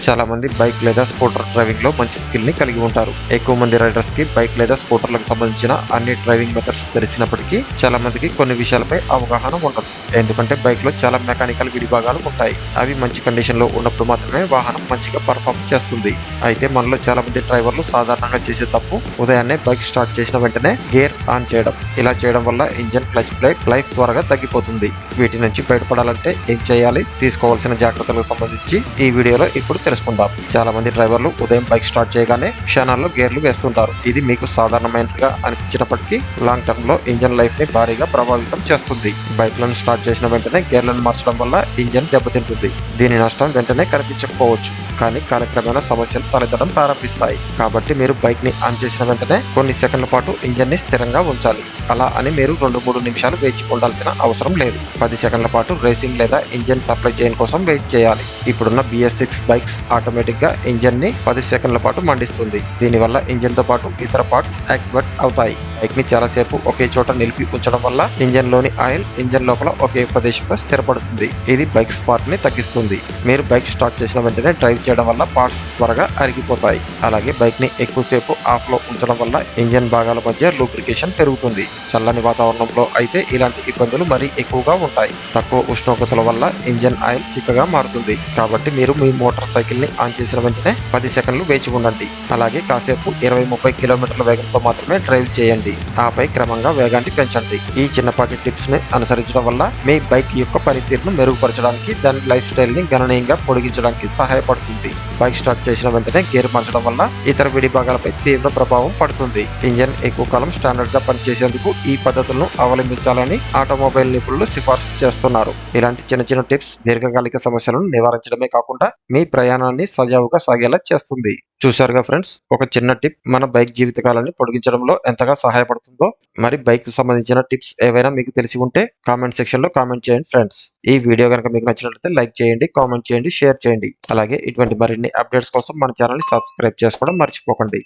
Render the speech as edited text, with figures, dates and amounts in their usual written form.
చాలా మంది బైక్ లేదా స్కూటర్ డ్రైవింగ్ లో మంచి స్కిల్ ని కలిగి ఉంటారు. ఎక్కువ మంది రైడర్స్ కి బైక్ లేదా స్కూటర్లకు సంబంధించిన అన్ని డ్రైవింగ్ మెథడ్స్ తెలిసినప్పటికీ చాలా మందికి కొన్ని విషయాలపై అవగాహన ఉండదు. ఎందుకంటే బైక్ లో చాలా మెకానికల్ విడిభాగాలు ఉంటాయి. అవి మంచి కండిషన్ లో ఉన్నప్పుడు మాత్రమే వాహనం మంచిగా పర్ఫార్మ్ చేస్తుంది. అయితే మనలో చాలా మంది డ్రైవర్లు సాధారణంగా చేసే తప్పు ఉదయాన్నే బైక్ స్టార్ట్ చేసిన వెంటనే గేర్ ఆన్ చేయడం. ఇలా చేయడం వల్ల ఇంజన్ క్లచ్ ప్లేట్ లైఫ్ త్వరగా తగ్గిపోతుంది. వీటి నుంచి బయటపడాలంటే ఏం చేయాలి, తీసుకోవాల్సిన జాగ్రత్తలకు సంబంధించి ఈ వీడియోలో ఇప్పుడు తెలుసుకుందాం. చాలా మంది డ్రైవర్లు ఉదయం బైక్ స్టార్ట్ చేయగానే క్షణాల్లో గేర్లు వేస్తుంటారు. ఇది మీకు సాధారణమైనదిగా అనిపించినప్పటికీ లాంగ్ టర్మ్ లో ఇంజన్ లైఫ్ ని భారీగా ప్రభావితం చేస్తుంది. బైక్లను స్టార్ట్ చేసిన వెంటనే గేర్లను మార్చడం వల్ల ఇంజన్ దెబ్బతింటుంది. దీని నష్టం వెంటనే కనిపించకపోవచ్చు, కానీ కాలక్రమేణా సమస్యలు తలెత్తడం ప్రారంభిస్తాయి. కాబట్టి మీరు బైక్ ని ఆన్ చేసిన వెంటనే కొన్ని సెకండ్ల పాటు ఇంజన్ ని స్థిరంగా ఉంచాలి. అలా అని మీరు 2-3 నిమిషాలు వేచి ఉండాల్సిన అవసరం లేదు. 10 సెకండ్ల పాటు రేసింగ్ లేదా ఇంజన్ సప్లై చైన్ కోసం వెయిట్ చేయాలి. ఇప్పుడున్న BS6 బైక్స్ ఆటోమేటిక్ గా ఇంజన్ ని 10 సెకండ్ల పాటు మండిస్తుంది. దీనివల్ల ఇంజన్ తో పాటు ఇతర పార్ట్స్ యాక్టివేట్ అవుతాయి. బైక్ ని చాలా సేపు ఒకే చోట నిలిపి ఉంచడం వల్ల ఇంజన్ లోని ఆయిల్ ఇంజన్ లోపల ఒకే ప్రదేశంలో స్థిరపడుతుంది. ఇది బైక్ స్పాట్ ని తగ్గిస్తుంది. మీరు బైక్ స్టార్ట్ చేసిన వెంటనే డ్రైవ్ చేయడం వల్ల పార్ట్స్ త్వరగా అరిగిపోతాయి. అలాగే బైక్ ని ఎక్కువసేపు ఆఫ్ లో ఉంచడం వల్ల ఇంజన్ భాగాల మధ్య లూబ్రికేషన్ పెరుగుతుంది. చల్లని వాతావరణంలో అయితే ఇలాంటి ఇబ్బందులు మరీ ఎక్కువగా ఉంటాయి. తక్కువ ఉష్ణోగ్రతల వల్ల ఇంజన్ ఆయిల్ చిక్కగా మారుతుంది. కాబట్టి మీరు మీ మోటార్ సైకిల్ ని ఆన్ చేసిన వెంటనే 10 సెకండ్లు వేచి ఉండండి. అలాగే కాసేపు 20-30 కిలోమీటర్ల వేగంతో మాత్రమే డ్రైవ్ చేయండి. ఆపై క్రమంగా వేగాన్ని పెంచండి. ఈ చిన్నపాటి టిప్స్ ని అనుసరించడం వల్ల మీ బైక్ యొక్క పనితీరును మెరుగుపరచడానికి, దాని లైఫ్ స్టైల్ ని గణనీయంగా పొడిగించడానికి సహాయపడుతుంది. బైక్ స్టార్ట్ చేసిన వెంటనే గేర్ మార్చడం వల్ల ఇతర విడి భాగాలపై తీవ్ర ప్రభావం పడుతుంది. ఇంజన్ ఎక్కువ కాలం స్టాండర్డ్ గా పనిచేసేందుకు ఈ పద్ధతులను అవలంబించాలని ఆటోమొబైల్ నిపుణులు సిఫార్సు చేస్తున్నారు. ఇలాంటి చిన్న చిన్న టిప్స్ దీర్ఘకాలిక సమస్యలను నివారించడమే కాకుండా మీ ప్రయాణాన్ని సజావుగా సాగేలా చేస్తుంది. చూశారుగా ఫ్రెండ్స్, ఒక చిన్న టిప్ మన బైక్ జీవితకాలాన్ని పొడిగించడంలో ఎంతగా సహాయపడుతుందో. మరి బైక్ కి సంబంధించిన టిప్స్ ఏవైనా మీకు తెలిసి ఉంటే కామెంట్ సెక్షన్ లో కామెంట్ చేయండి ఫ్రెండ్స్. ఈ వీడియో కనుక మీకు నచ్చినట్లయితే లైక్ చేయండి, కామెంట్ చేయండి, షేర్ చేయండి. అలాగే ఇటువంటి మరిన్ని అప్డేట్స్ కోసం మన ఛానల్ ని సబ్స్క్రైబ్ చేసుకోవడం మర్చిపోకండి.